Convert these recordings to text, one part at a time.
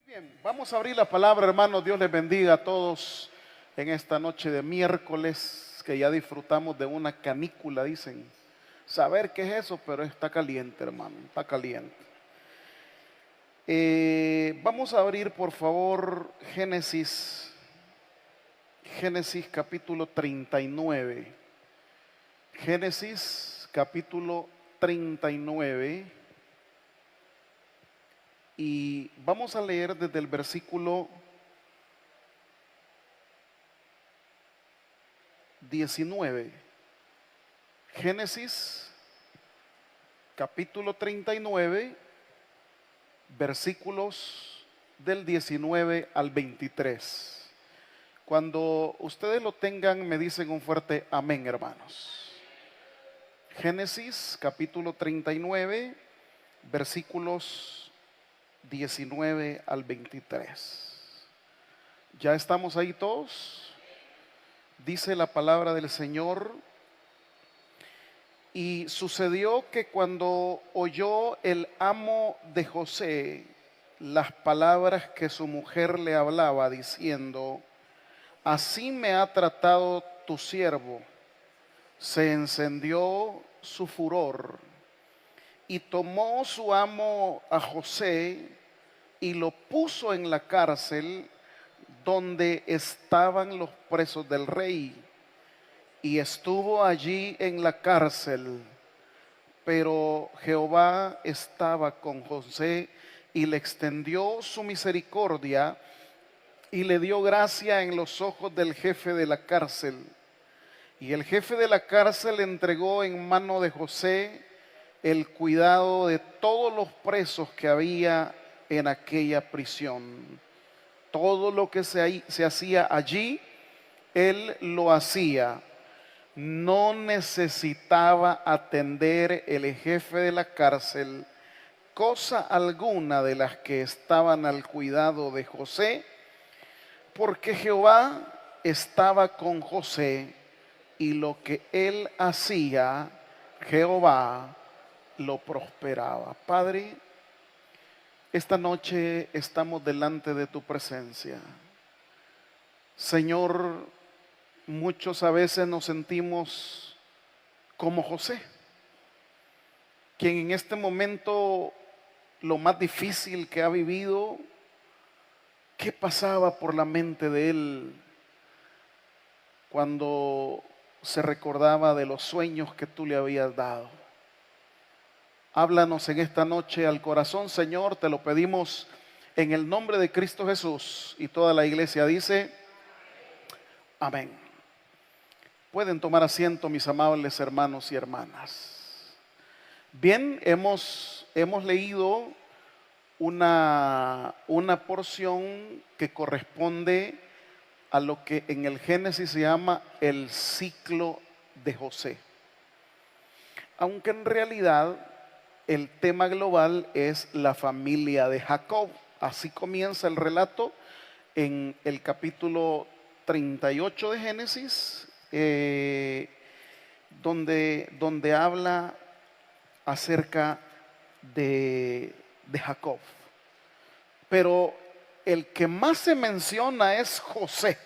Bien, vamos a abrir la palabra, hermanos. Dios les bendiga a todos en esta noche de miércoles, que ya disfrutamos de una canícula, dicen. Saber qué es eso, pero está caliente, hermano, está caliente. Vamos a abrir, por favor, Génesis capítulo 39. Génesis capítulo 39. Y vamos a leer desde el versículo 19. Génesis capítulo 39, versículos del 19 al 23. Cuando ustedes lo tengan, me dicen un fuerte amén, hermanos. Génesis capítulo 39, versículos 19 al 23. ¿Ya estamos ahí todos? Dice la palabra del Señor: y sucedió que cuando oyó el amo de José las palabras que su mujer le hablaba, diciendo: así me ha tratado tu siervo, se encendió su furor, y tomó su amo a José y lo puso en la cárcel donde estaban los presos del rey. Y estuvo allí en la cárcel, pero Jehová estaba con José y le extendió su misericordia y le dio gracia en los ojos del jefe de la cárcel. Y el jefe de la cárcel entregó en mano de José el cuidado de todos los presos que había en aquella prisión. Todo lo que se hacía allí, él lo hacía. No necesitaba atender el jefe de la cárcel cosa alguna de las que estaban al cuidado de José, porque Jehová estaba con José, y lo que él hacía, Jehová lo prosperaba. Padre, esta noche estamos delante de tu presencia. Señor, muchos a veces nos sentimos como José, quien en este momento, lo más difícil que ha vivido, ¿qué pasaba por la mente de él cuando se recordaba de los sueños que tú le habías dado? Háblanos en esta noche al corazón, Señor, te lo pedimos en el nombre de Cristo Jesús. Y toda la iglesia dice amén. Pueden tomar asiento, mis amables hermanos y hermanas. Bien, hemos leído una porción que corresponde a lo que en el Génesis se llama el ciclo de José. Aunque en realidad el tema global es la familia de Jacob. Así comienza el relato en el capítulo 38 de Génesis, donde habla acerca de Jacob. Pero el que más se menciona es José.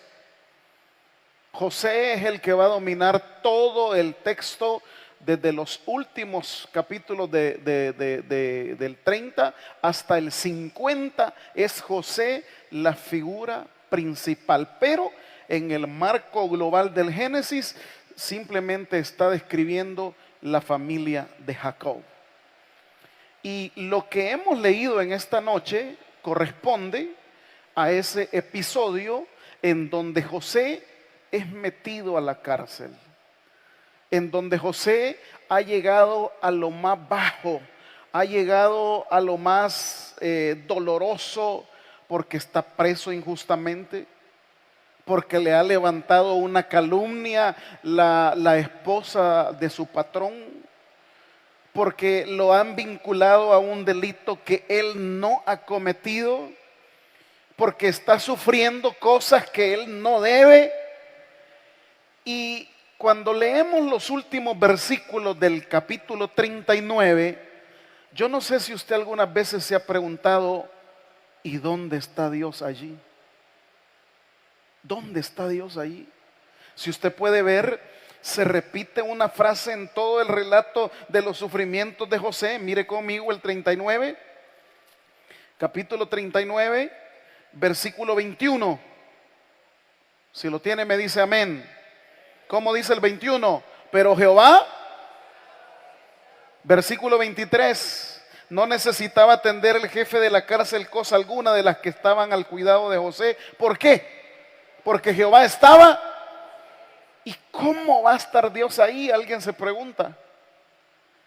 José es el que va a dominar todo el texto desde los últimos capítulos del 30 hasta el 50. Es José la figura principal, pero en el marco global del Génesis simplemente está describiendo la familia de Jacob. Y lo que hemos leído en esta noche corresponde a ese episodio en donde José es metido a la cárcel, en donde José ha llegado a lo más bajo, ha llegado a lo más doloroso, porque está preso injustamente, porque le ha levantado una calumnia la esposa de su patrón, porque lo han vinculado a un delito que él no ha cometido, porque está sufriendo cosas que él no debe. Y cuando leemos los últimos versículos del capítulo 39, yo no sé si usted algunas veces se ha preguntado ¿Y dónde está Dios allí? ¿Dónde está Dios allí? Si usted puede ver, se repite una frase en todo el relato de los sufrimientos de José. Mire conmigo el 39, capítulo 39, versículo 21. Si lo tiene me dice amén. ¿Cómo dice el 21? Pero Jehová, versículo 23, no necesitaba atender el jefe de la cárcel cosa alguna de las que estaban al cuidado de José. ¿Por qué? Porque Jehová estaba. ¿Y cómo va a estar Dios ahí? Alguien se pregunta.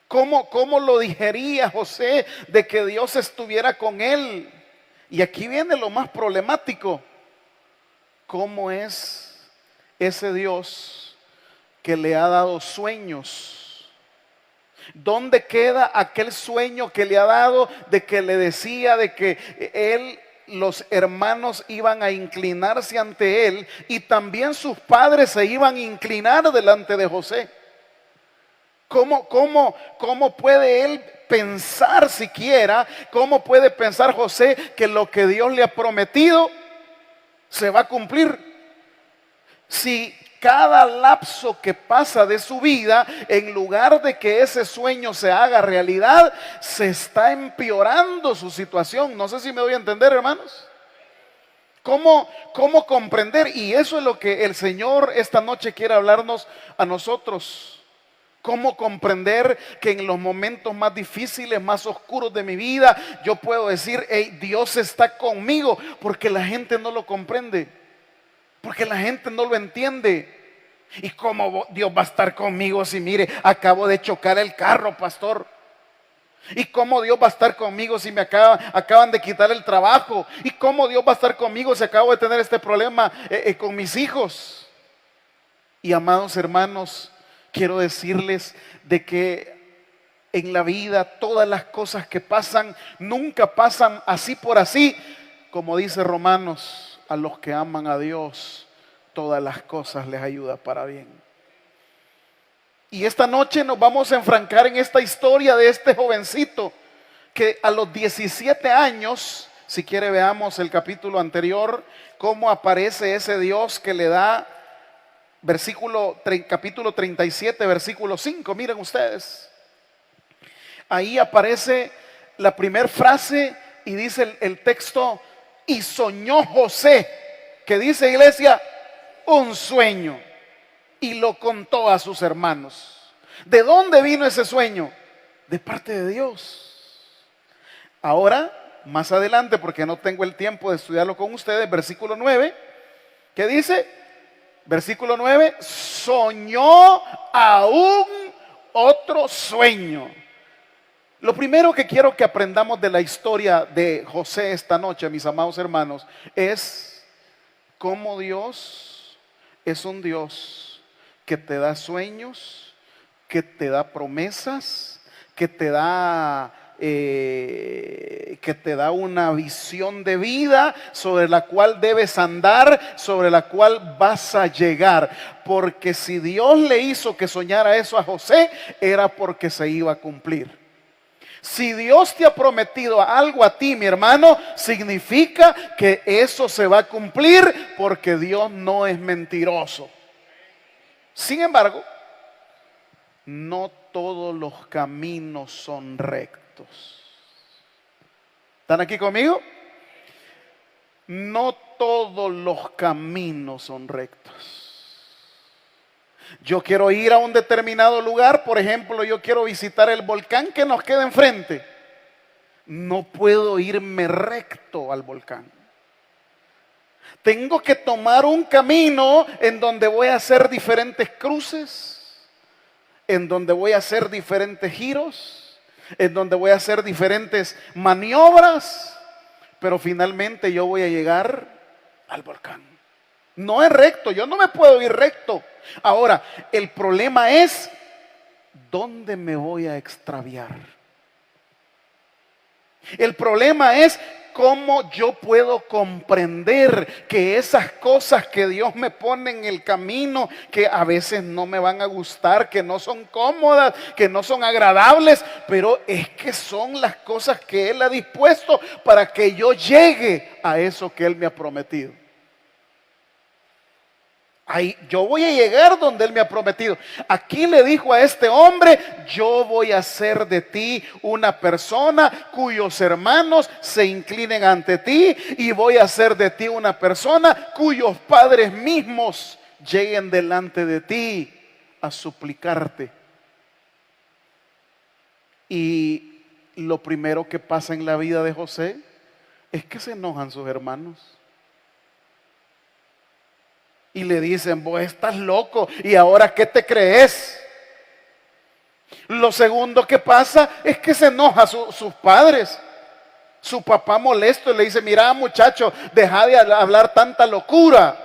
¿Cómo lo digería José de que Dios estuviera con él? Y aquí viene lo más problemático. ¿Cómo es ese Dios que le ha dado sueños? ¿Dónde queda aquel sueño que le ha dado de que le decía de que él, los hermanos iban a inclinarse ante él y también sus padres se iban a inclinar delante de José? ¿Cómo puede él pensar siquiera? ¿Cómo puede pensar José que lo que Dios le ha prometido se va a cumplir? Si cada lapso que pasa de su vida, en lugar de que ese sueño se haga realidad, se está empeorando su situación. No sé si me doy a entender, hermanos. ¿Cómo comprender? Y eso es lo que el Señor esta noche quiere hablarnos a nosotros. ¿Cómo comprender que en los momentos más difíciles, más oscuros de mi vida, yo puedo decir, hey, Dios está conmigo? Porque la gente no lo comprende, porque la gente no lo entiende. ¿Y cómo Dios va a estar conmigo si mire, acabo de chocar el carro, pastor? ¿Y cómo Dios va a estar conmigo si me acaban de quitar el trabajo? ¿Y cómo Dios va a estar conmigo si acabo de tener este problema con mis hijos? Y amados hermanos, quiero decirles de que en la vida todas las cosas que pasan nunca pasan así por así. Como dice Romanos, a los que aman a Dios, todas las cosas les ayudan para bien. Y esta noche nos vamos a enfrancar en esta historia de este jovencito que a los 17 años, si quiere veamos el capítulo anterior, cómo aparece ese Dios que le da, capítulo 37, versículo 5, miren ustedes. Ahí aparece la primera frase y dice el texto, y soñó José, que dice, iglesia, un sueño, y lo contó a sus hermanos. ¿De dónde vino ese sueño? De parte de Dios. Ahora, más adelante, porque no tengo el tiempo de estudiarlo con ustedes, versículo 9, ¿qué dice? Versículo 9, soñó aún otro sueño. Lo primero que quiero que aprendamos de la historia de José esta noche, mis amados hermanos, es cómo Dios es un Dios que te da sueños, que te da promesas, que te da una visión de vida sobre la cual debes andar, sobre la cual vas a llegar. Porque si Dios le hizo que soñara eso a José, era porque se iba a cumplir. Si Dios te ha prometido algo a ti, mi hermano, significa que eso se va a cumplir, porque Dios no es mentiroso. Sin embargo, no todos los caminos son rectos. ¿Están aquí conmigo? No todos los caminos son rectos. Yo quiero ir a un determinado lugar, por ejemplo, yo quiero visitar el volcán que nos queda enfrente. No puedo irme recto al volcán. Tengo que tomar un camino en donde voy a hacer diferentes cruces, en donde voy a hacer diferentes giros, en donde voy a hacer diferentes maniobras, pero finalmente yo voy a llegar al volcán. No es recto, yo no me puedo ir recto. Ahora, el problema es, ¿dónde me voy a extraviar? El problema es cómo yo puedo comprender que esas cosas que Dios me pone en el camino, que a veces no me van a gustar, que no son cómodas, que no son agradables, pero es que son las cosas que Él ha dispuesto para que yo llegue a eso que Él me ha prometido. Ahí, yo voy a llegar donde Él me ha prometido. Aquí le dijo a este hombre: yo voy a hacer de ti una persona cuyos hermanos se inclinen ante ti, y voy a hacer de ti una persona cuyos padres mismos lleguen delante de ti a suplicarte. Y lo primero que pasa en la vida de José es que se enojan sus hermanos. Y le dicen: vos estás loco, ¿y ahora qué te crees? Lo segundo que pasa es que se enoja sus padres. Su papá molesto le dice: mira, muchacho, deja de hablar tanta locura.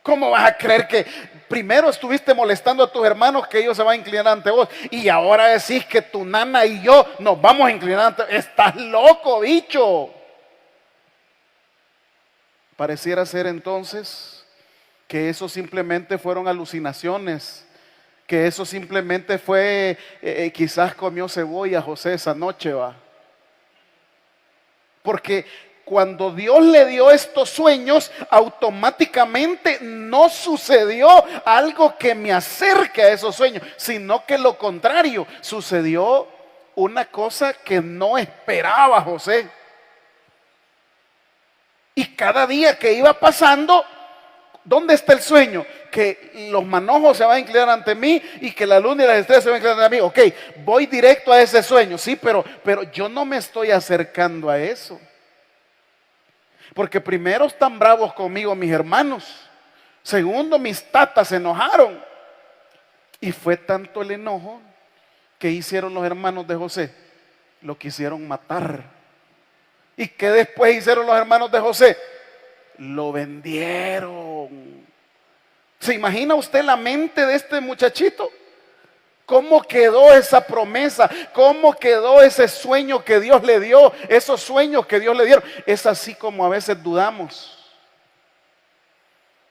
¿Cómo vas a creer que primero estuviste molestando a tus hermanos, que ellos se van a inclinar ante vos, y ahora decís que tu nana y yo nos vamos a inclinar ante vos? Estás loco, bicho. Pareciera ser entonces que eso simplemente fueron alucinaciones, que eso simplemente fue, quizás comió cebolla José esa noche, va. Porque cuando Dios le dio estos sueños, automáticamente no sucedió algo que me acerque a esos sueños, sino que lo contrario, sucedió una cosa que no esperaba José. Y cada día que iba pasando, ¿dónde está el sueño? Que los manojos se van a inclinar ante mí y que la luna y las estrellas se van a inclinar ante mí. Ok, voy directo a ese sueño, sí, pero yo no me estoy acercando a eso. Porque primero están bravos conmigo mis hermanos. Segundo, mis tatas se enojaron. Y fue tanto el enojo que hicieron los hermanos de José. Lo quisieron matar. ¿Y qué después hicieron los hermanos de José? Lo vendieron. ¿Se imagina usted la mente de este muchachito? ¿Cómo quedó esa promesa? ¿Cómo quedó ese sueño que Dios le dio? Esos sueños que Dios le dieron. Es así como a veces dudamos.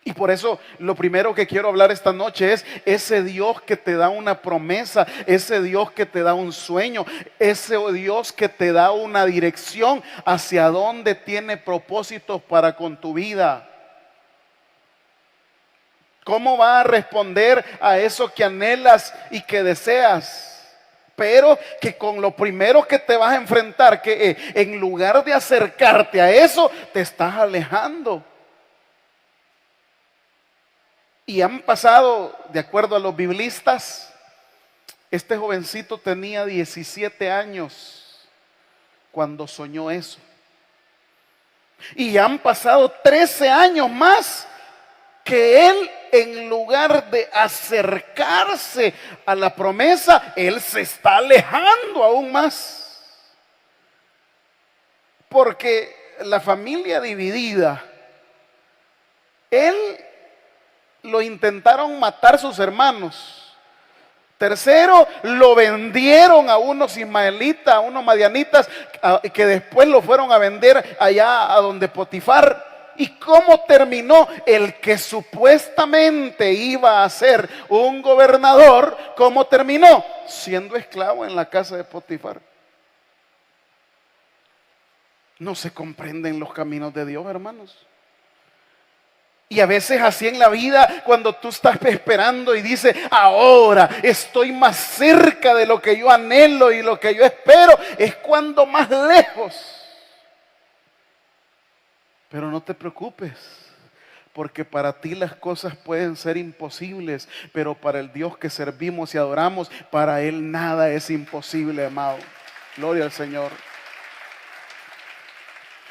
Y por eso lo primero que quiero hablar esta noche es ese Dios que te da una promesa, ese Dios que te da un sueño, ese Dios que te da una dirección hacia dónde tiene propósitos para con tu vida. ¿Cómo va a responder a eso que anhelas y que deseas? Pero que con lo primero que te vas a enfrentar, que en lugar de acercarte a eso, te estás alejando. Y han pasado, de acuerdo a los biblistas, este jovencito tenía 17 años cuando soñó eso. Y han pasado 13 años más que él, en lugar de acercarse a la promesa, él se está alejando aún más. Porque la familia dividida, él lo intentaron matar sus hermanos. Tercero, lo vendieron a unos ismaelitas, a unos madianitas, que después lo fueron a vender allá a donde Potifar. ¿Y cómo terminó? El que supuestamente iba a ser un gobernador, ¿cómo terminó? Siendo esclavo en la casa de Potifar. No se comprenden los caminos de Dios, hermanos. Y a veces así en la vida, cuando tú estás esperando y dices: ahora estoy más cerca de lo que yo anhelo y lo que yo espero, es cuando más lejos. Pero no te preocupes, porque para ti las cosas pueden ser imposibles, pero para el Dios que servimos y adoramos, para Él nada es imposible, amado. Gloria al Señor.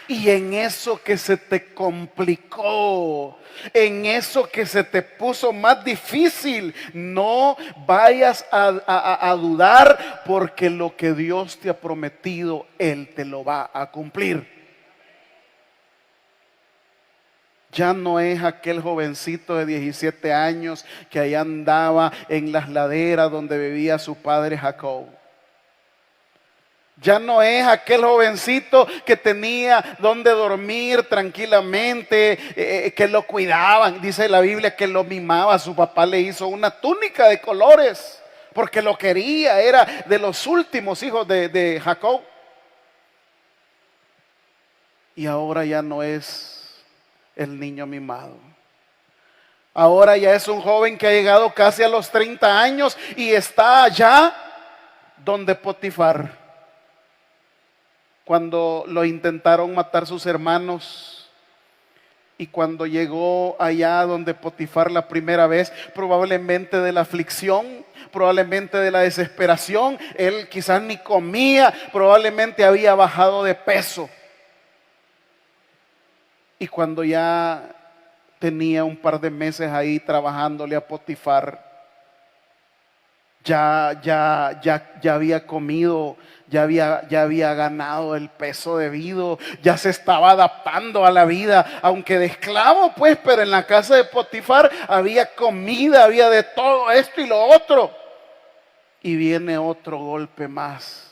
Y en eso que se te complicó, en eso que se te puso más difícil, no vayas a dudar, porque lo que Dios te ha prometido, Él te lo va a cumplir. Ya no es aquel jovencito de 17 años que allá andaba en las laderas donde vivía su padre Jacob. Ya no es aquel jovencito que tenía donde dormir tranquilamente, que lo cuidaban. Dice la Biblia que lo mimaba. Su papá le hizo una túnica de colores porque lo quería. Era de los últimos hijos de Jacob. Y ahora ya no es el niño mimado. Ahora ya es un joven que ha llegado casi a los 30 años y está allá donde Potifar. Cuando lo intentaron matar sus hermanos y cuando llegó allá donde Potifar la primera vez, probablemente de la aflicción, probablemente de la desesperación, él quizás ni comía, probablemente había bajado de peso. Y cuando ya tenía un par de meses ahí trabajándole a Potifar, ya había comido, ya había ganado el peso debido, ya se estaba adaptando a la vida, aunque de esclavo pues, pero en la casa de Potifar había comida, había de todo esto y lo otro. Y viene otro golpe más.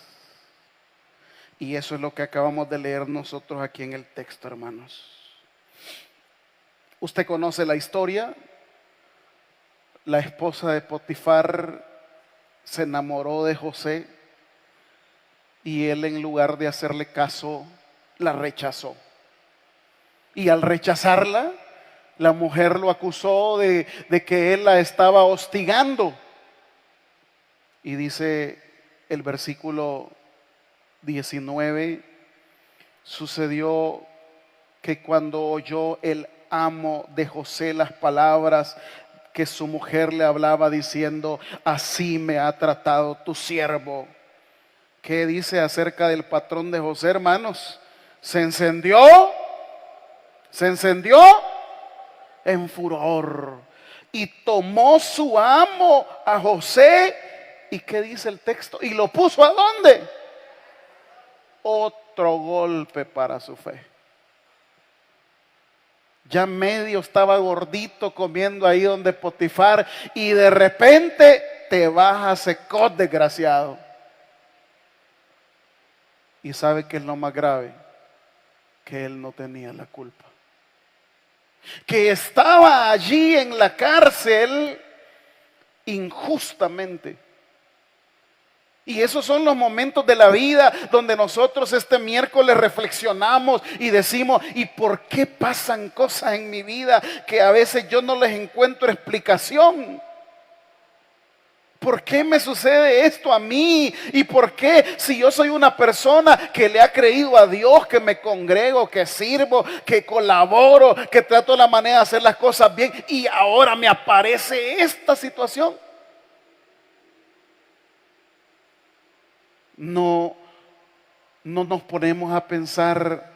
Y eso es lo que acabamos de leer nosotros aquí en el texto, hermanos. Usted conoce la historia. La esposa de Potifar se enamoró de José y él, en lugar de hacerle caso, la rechazó. Y al rechazarla, la mujer lo acusó de que él la estaba hostigando. Y dice el versículo 19, sucedió que cuando oyó el amo de José las palabras que su mujer le hablaba diciendo, así me ha tratado tu siervo. ¿Qué dice acerca del patrón de José, hermanos? Se encendió en furor y tomó su amo a José. ¿Y qué dice el texto? Y lo puso ¿a dónde? Otro golpe para su fe. Ya medio estaba gordito comiendo ahí donde Potifar y de repente te vas a secot, desgraciado. Y sabe que es lo más grave, que él no tenía la culpa, que estaba allí en la cárcel injustamente. Y esos son los momentos de la vida donde nosotros este miércoles reflexionamos y decimos, ¿y por qué pasan cosas en mi vida que a veces yo no les encuentro explicación? ¿Por qué me sucede esto a mí? ¿Y por qué, si yo soy una persona que le ha creído a Dios, que me congrego, que sirvo, que colaboro, que trato la manera de hacer las cosas bien, y ahora me aparece esta situación? No nos ponemos a pensar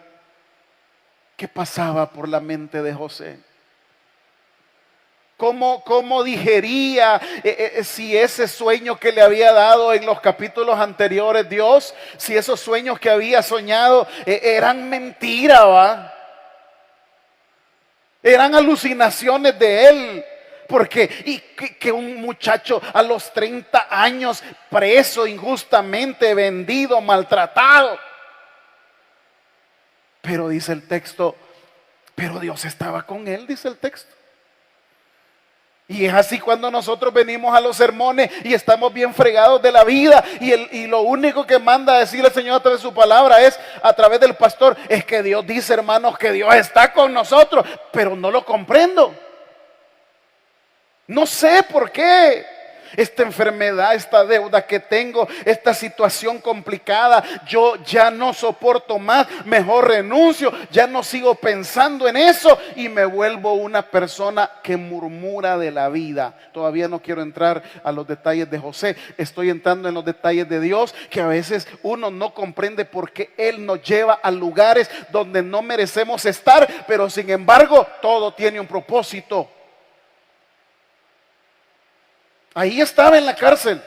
qué pasaba por la mente de José. ¿Cómo digería si ese sueño que le había dado en los capítulos anteriores Dios, si esos sueños que había soñado eran mentira, ¿va? Eran alucinaciones de él. Porque que un muchacho a los 30 años preso injustamente, vendido, maltratado. Pero dice el texto, pero Dios estaba con él, dice el texto. Y es así cuando nosotros venimos a los sermones y estamos bien fregados de la vida y lo único que manda a decir el Señor a través de su palabra es, a través del pastor, es que Dios dice, hermanos, que Dios está con nosotros, pero no lo comprendo. No sé por qué. Esta enfermedad, esta deuda que tengo, esta situación complicada, yo ya no soporto más, mejor renuncio, ya no sigo pensando en eso y me vuelvo una persona que murmura de la vida. Todavía no quiero entrar a los detalles de José, estoy entrando en los detalles de Dios, que a veces uno no comprende por qué Él nos lleva a lugares donde no merecemos estar, pero sin embargo todo tiene un propósito. Ahí estaba en la cárcel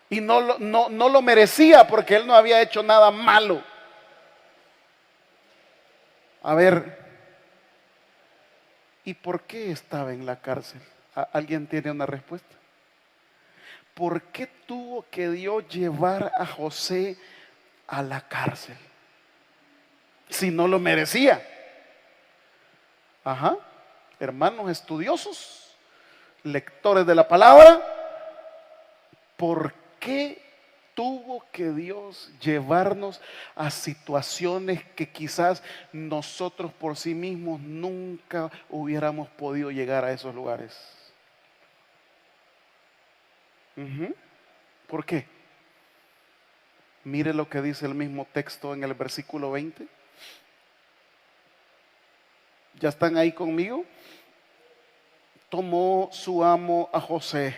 y no lo merecía porque él no había hecho nada malo. A ver, ¿y por qué estaba en la cárcel? ¿Alguien tiene una respuesta? ¿por qué tuvo que Dios llevar a José a la cárcel? Si no lo merecía. Ajá, hermanos estudiosos, lectores de la palabra, ¿por qué tuvo que Dios llevarnos a situaciones que quizás nosotros por sí mismos nunca hubiéramos podido llegar a esos lugares? ¿Por qué? Mire lo que dice el mismo texto en el versículo 20. ¿Ya están ahí conmigo? Tomó su amo a José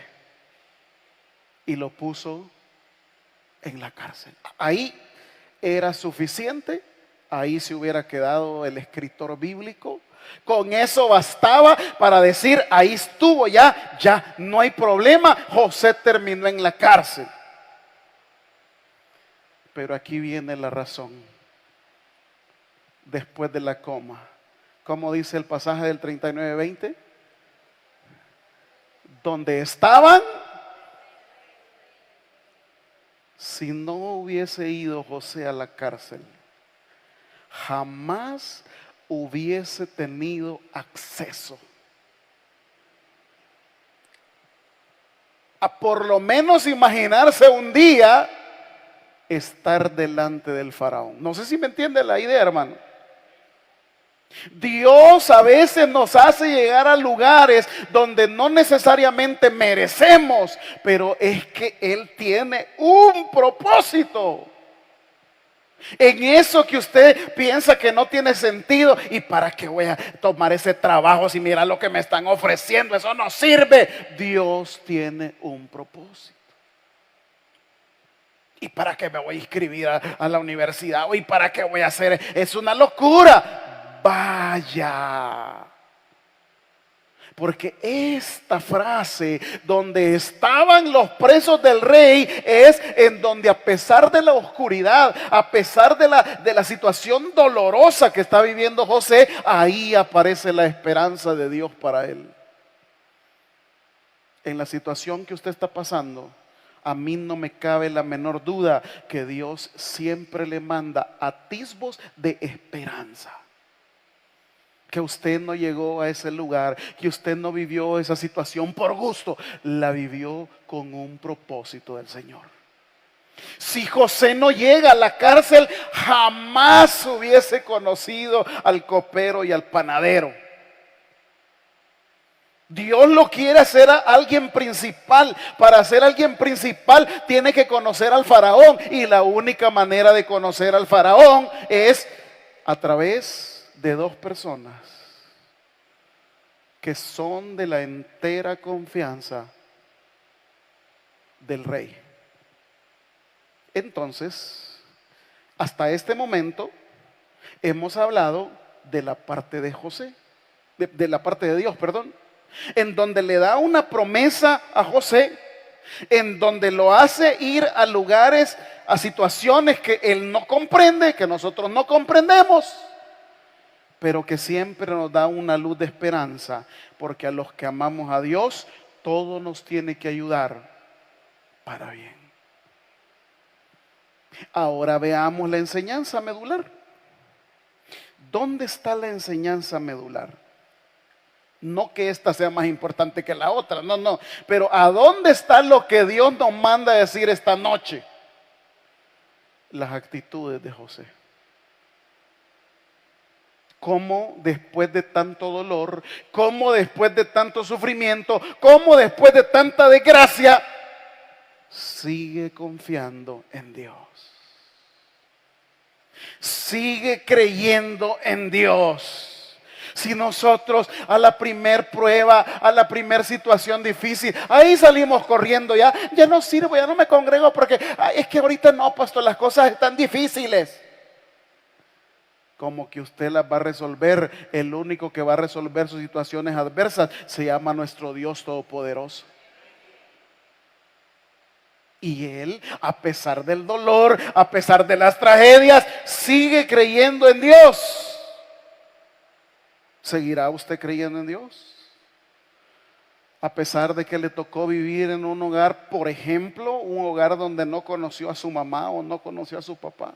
y lo puso en la cárcel. Ahí era suficiente, ahí se hubiera quedado el escritor bíblico. Con eso bastaba para decir, ahí estuvo ya no hay problema, José terminó en la cárcel. Pero aquí viene la razón, después de la coma. ¿Cómo dice el pasaje del 39:20? Donde estaban, si no hubiese ido José a la cárcel, jamás hubiese tenido acceso a por lo menos imaginarse un día estar delante del faraón. No sé si me entiende la idea, hermano. Dios a veces nos hace llegar a lugares donde no necesariamente merecemos, pero es que Él tiene un propósito. En eso que usted piensa que no tiene sentido, ¿y para qué voy a tomar ese trabajo si mira lo que me están ofreciendo? Eso no sirve. Dios tiene un propósito. ¿Y para qué me voy a inscribir a la universidad? ¿Y para qué voy a hacer? Es una locura. Vaya. Porque esta frase, donde estaban los presos del rey, es en donde a pesar de la oscuridad, a pesar de la situación dolorosa que está viviendo José, ahí aparece la esperanza de Dios para él. En la situación que usted está pasando, a mí no me cabe la menor duda que Dios siempre le manda atisbos de esperanza. Que usted no llegó a ese lugar, que usted no vivió esa situación por gusto, la vivió con un propósito del Señor. Si José no llega a la cárcel, jamás hubiese conocido al copero y al panadero. Dios lo quiere hacer a alguien principal. Para ser alguien principal tiene que conocer al faraón, y la única manera de conocer al faraón es a través de dos personas que son de la entera confianza del rey. Entonces, hasta este momento hemos hablado de la parte de José, de la parte de Dios, perdón, en donde le da una promesa a José, en donde lo hace ir a lugares, a situaciones que él no comprende, que nosotros no comprendemos, pero que siempre nos da una luz de esperanza, porque a los que amamos a Dios, todo nos tiene que ayudar para bien. Ahora veamos la enseñanza medular. ¿Dónde está la enseñanza medular? No que esta sea más importante que la otra, no, pero ¿a dónde está lo que Dios nos manda a decir esta noche? Las actitudes de José. Cómo después de tanto dolor, cómo después de tanto sufrimiento, cómo después de tanta desgracia, sigue confiando en Dios. Sigue creyendo en Dios. Si nosotros a la primer prueba, a la primer situación difícil, ahí salimos corriendo, ya no sirvo, ya no me congrego porque es que ahorita no, pastor, las cosas están difíciles. Como que usted las va a resolver. El único que va a resolver sus situaciones adversas se llama nuestro Dios Todopoderoso. Y Él, a pesar del dolor, a pesar de las tragedias, sigue creyendo en Dios. ¿Seguirá usted creyendo en Dios? A pesar de que le tocó vivir en un hogar, por ejemplo, un hogar donde no conoció a su mamá o no conoció a su papá.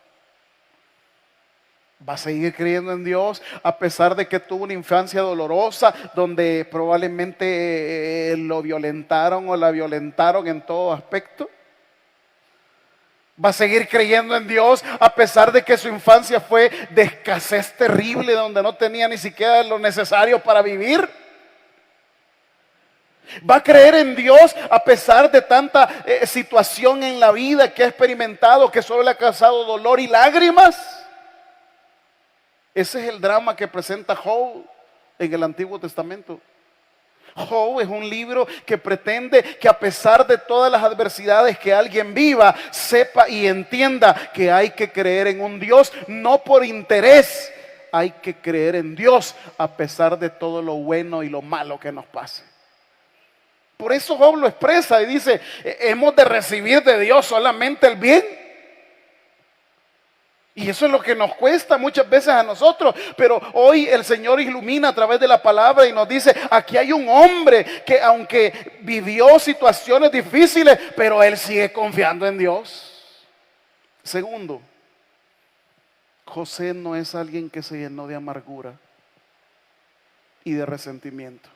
Va a seguir creyendo en Dios a pesar de que tuvo una infancia dolorosa donde probablemente lo violentaron o la violentaron en todo aspecto. Va a seguir creyendo en Dios a pesar de que su infancia fue de escasez terrible donde no tenía ni siquiera lo necesario para vivir. Va a creer en Dios a pesar de tanta situación en la vida que ha experimentado, que solo le ha causado dolor y lágrimas. Ese es el drama que presenta Job en el Antiguo Testamento. Job es un libro que pretende que a pesar de todas las adversidades que alguien viva, sepa y entienda que hay que creer en un Dios, no por interés, hay que creer en Dios a pesar de todo lo bueno y lo malo que nos pase. Por eso Job lo expresa y dice, hemos de recibir de Dios solamente el bien. Y eso es lo que nos cuesta muchas veces a nosotros. Pero hoy el Señor ilumina a través de la palabra y nos dice, aquí hay un hombre que aunque vivió situaciones difíciles, pero él sigue confiando en Dios. Segundo, José no es alguien que se llenó de amargura y de resentimiento.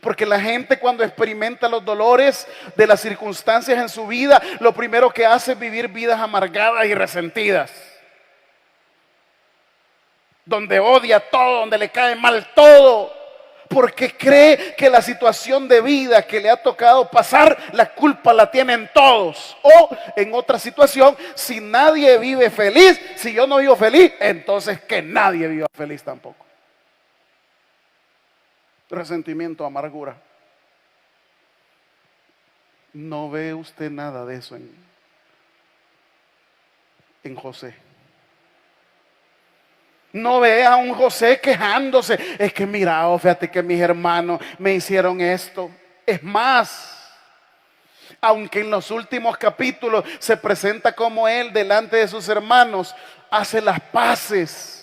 Porque la gente cuando experimenta los dolores de las circunstancias en su vida, lo primero que hace es vivir vidas amargadas y resentidas. Donde odia todo, donde le cae mal todo. Porque cree que la situación de vida que le ha tocado pasar, la culpa la tienen todos. O en otra situación, si nadie vive feliz, si yo no vivo feliz, entonces que nadie viva feliz tampoco. Resentimiento, amargura. No ve usted nada de eso en José. No ve a un José quejándose. Es que mira, fíjate que mis hermanos me hicieron esto. Es más, aunque en los últimos capítulos se presenta como él delante de sus hermanos, hace las paces.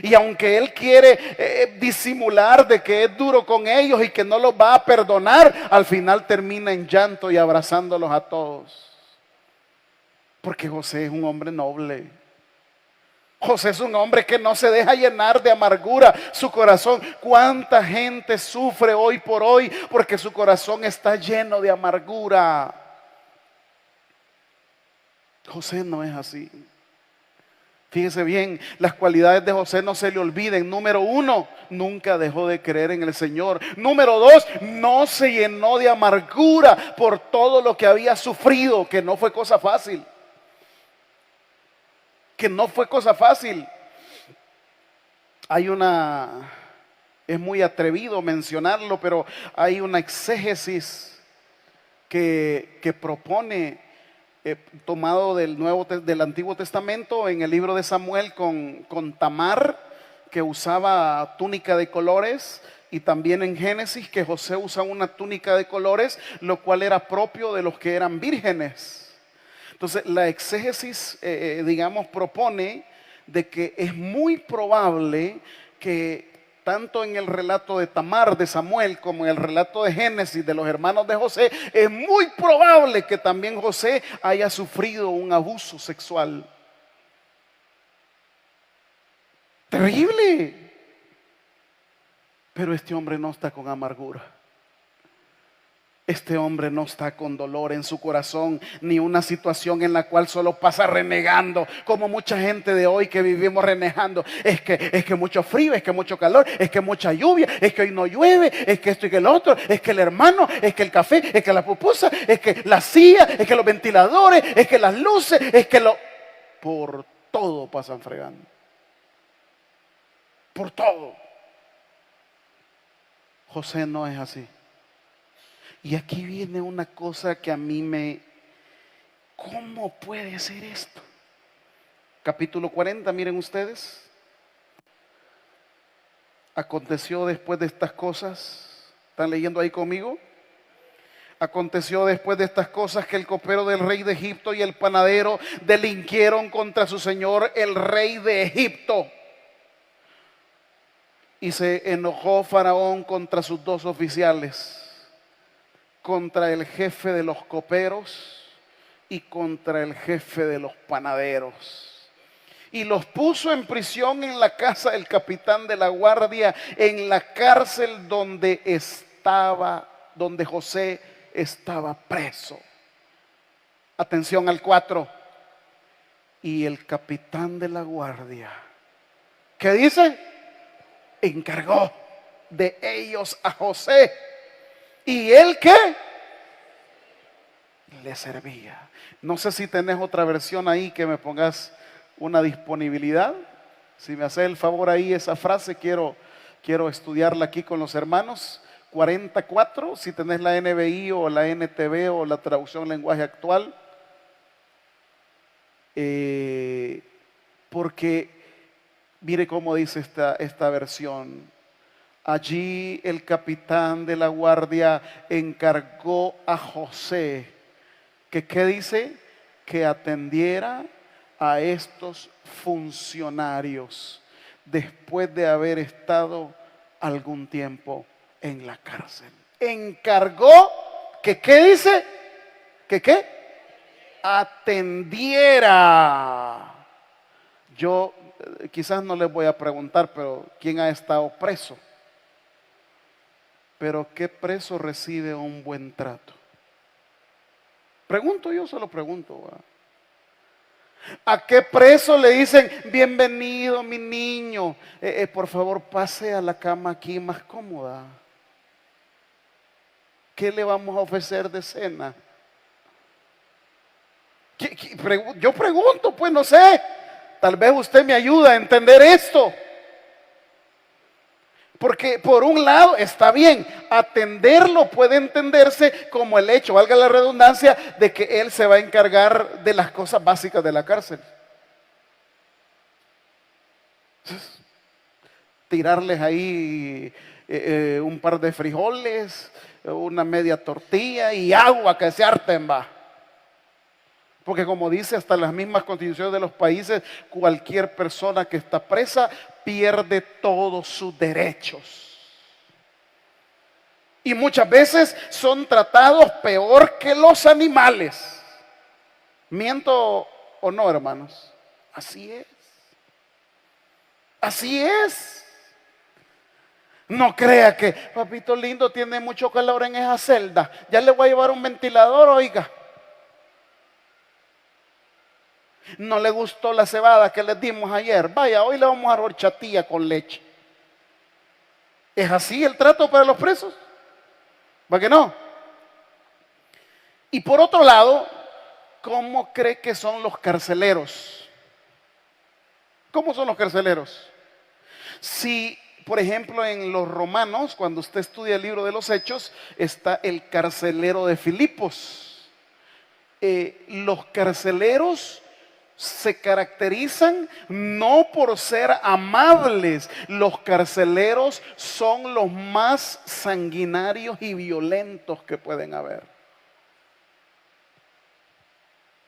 Y aunque él quiere disimular de que es duro con ellos y que no los va a perdonar, al final termina en llanto y abrazándolos a todos. Porque José es un hombre noble. José es un hombre que no se deja llenar de amargura su corazón. ¿Cuánta gente sufre hoy por hoy porque su corazón está lleno de amargura? José no es así. Fíjese bien, las cualidades de José no se le olviden. Número uno, nunca dejó de creer en el Señor. Número dos, no se llenó de amargura por todo lo que había sufrido, que no fue cosa fácil. Que no fue cosa fácil. Es muy atrevido mencionarlo, pero hay una exégesis que propone tomado del Antiguo Testamento en el libro de Samuel con Tamar, que usaba túnica de colores, y también en Génesis que José usa una túnica de colores, lo cual era propio de los que eran vírgenes. Entonces la exégesis propone de que es muy probable que tanto en el relato de Tamar, de Samuel, como en el relato de Génesis de los hermanos de José, es muy probable que también José haya sufrido un abuso sexual. Terrible. Pero este hombre no está con amargura. Este hombre no está con dolor en su corazón, ni una situación en la cual solo pasa renegando, como mucha gente de hoy que vivimos renegando. Es que mucho frío, es que mucho calor, es que mucha lluvia, es que hoy no llueve, es que esto y que el otro, es que el hermano, es que el café, es que la pupusa, es que la silla, es que los ventiladores, es que las luces, es que por todo pasan fregando. Por todo. José no es así. Y aquí viene una cosa que a mí ¿cómo puede ser esto? Capítulo 40, miren ustedes. Aconteció después de estas cosas. ¿Están leyendo ahí conmigo? Aconteció después de estas cosas que el copero del rey de Egipto y el panadero delinquieron contra su señor, el rey de Egipto. Y se enojó Faraón contra sus dos oficiales. contra el jefe de los coperos y contra el jefe de los panaderos. Y los puso en prisión en la casa del capitán de la guardia, en la cárcel donde José estaba preso. Atención al 4. Y el capitán de la guardia, ¿qué dice? Encargó de ellos a José. ¿Y él qué? Le servía. No sé si tenés otra versión ahí que me pongas una disponibilidad. Si me haces el favor ahí, esa frase quiero estudiarla aquí con los hermanos. 44, si tenés la NBI o la NTV o la traducción lenguaje actual. Porque mire cómo dice esta versión. Allí el capitán de la guardia encargó a José que, ¿qué dice? Que atendiera a estos funcionarios después de haber estado algún tiempo en la cárcel. Encargó que, ¿qué dice? Que ¿qué? Atendiera. Yo quizás no les voy a preguntar, pero ¿quién ha estado preso? Pero ¿qué preso recibe un buen trato? Pregunto, yo solo pregunto. ¿Va? ¿A qué preso le dicen, bienvenido mi niño, por favor pase a la cama aquí más cómoda? ¿Qué le vamos a ofrecer de cena? Yo pregunto, pues no sé. Tal vez usted me ayuda a entender esto. Porque por un lado está bien, atenderlo puede entenderse como el hecho, valga la redundancia, de que él se va a encargar de las cosas básicas de la cárcel. Tirarles ahí un par de frijoles, una media tortilla y agua que se harten, va. Porque como dice hasta las mismas constituciones de los países, cualquier persona que está presa pierde todos sus derechos. Y muchas veces son tratados peor que los animales. ¿Miento o no, hermanos? Así es. Así es. No crea que papito lindo tiene mucho calor en esa celda. Ya le voy a llevar un ventilador, oiga. No le gustó la cebada que les dimos ayer. Vaya, hoy le vamos a dar horchatilla con leche. ¿Es así el trato para los presos? ¿Va que no? Y por otro lado, ¿cómo cree que son los carceleros? ¿Cómo son los carceleros? Si, por ejemplo, en los Romanos, cuando usted estudia el libro de los Hechos, está el carcelero de Filipos. Los carceleros se caracterizan no por ser amables. Los carceleros son los más sanguinarios y violentos que pueden haber.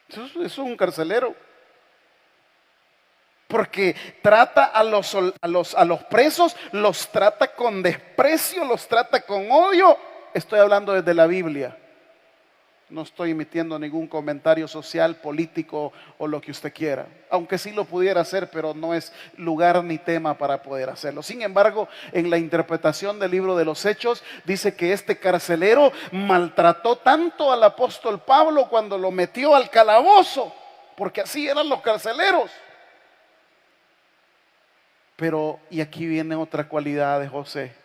Eso es un carcelero. Porque trata a los presos, los trata con desprecio, los trata con odio. Estoy hablando desde la Biblia. No estoy emitiendo ningún comentario social, político o lo que usted quiera. Aunque sí lo pudiera hacer, pero no es lugar ni tema para poder hacerlo. Sin embargo, en la interpretación del libro de los Hechos, dice que este carcelero maltrató tanto al apóstol Pablo cuando lo metió al calabozo, porque así eran los carceleros. Pero, y aquí viene otra cualidad de José.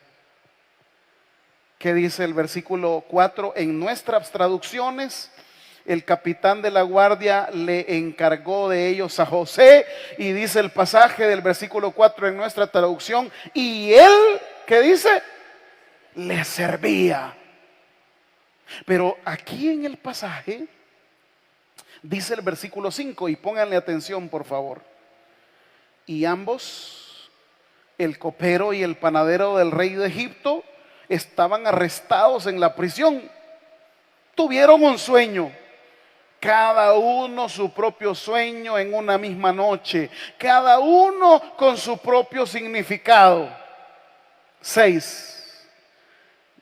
¿Qué dice el versículo 4? En nuestras traducciones, el capitán de la guardia le encargó de ellos a José. Y dice el pasaje del versículo 4 en nuestra traducción, y él, ¿qué dice? Le servía. Pero aquí en el pasaje, dice el versículo 5, y pónganle atención por favor. Y ambos, el copero y el panadero del rey de Egipto, estaban arrestados en la prisión. Tuvieron un sueño, cada uno su propio sueño en una misma noche, cada uno con su propio significado. 6.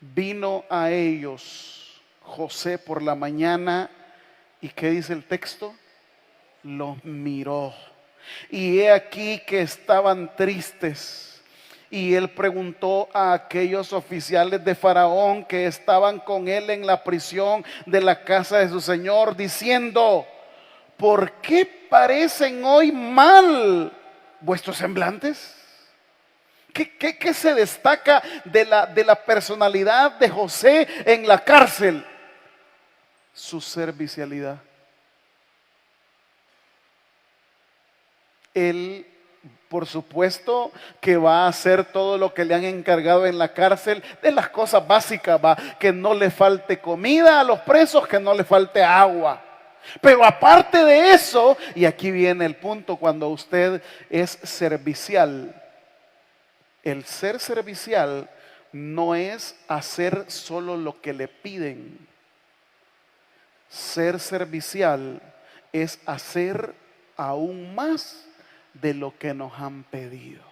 Vino a ellos José por la mañana, ¿y qué dice el texto? Los miró. Y he aquí que estaban tristes. Y él preguntó a aquellos oficiales de Faraón que estaban con él en la prisión de la casa de su señor, diciendo: ¿por qué parecen hoy mal vuestros semblantes? ¿Qué se destaca de la personalidad de José en la cárcel? Su servicialidad. Él, por supuesto, que va a hacer todo lo que le han encargado en la cárcel, de las cosas básicas, va, que no le falte comida a los presos, que no le falte agua. Pero aparte de eso, y aquí viene el punto, cuando usted es servicial, el ser servicial no es hacer solo lo que le piden. Ser servicial es hacer aún más de lo que nos han pedido.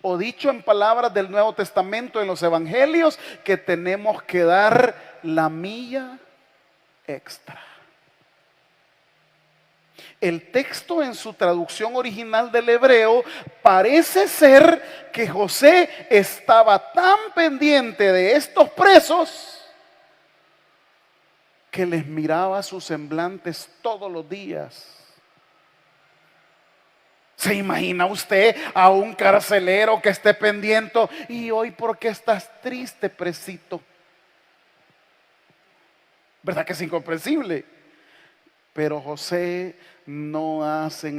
O dicho en palabras del Nuevo Testamento, en los evangelios, que tenemos que dar la milla extra. El texto en su traducción original del hebreo parece ser que José estaba tan pendiente de estos presos que les miraba sus semblantes todos los días. ¿Se imagina usted a un carcelero que esté pendiente? ¿Y hoy por qué estás triste, presito? ¿Verdad que es incomprensible? Pero José no hace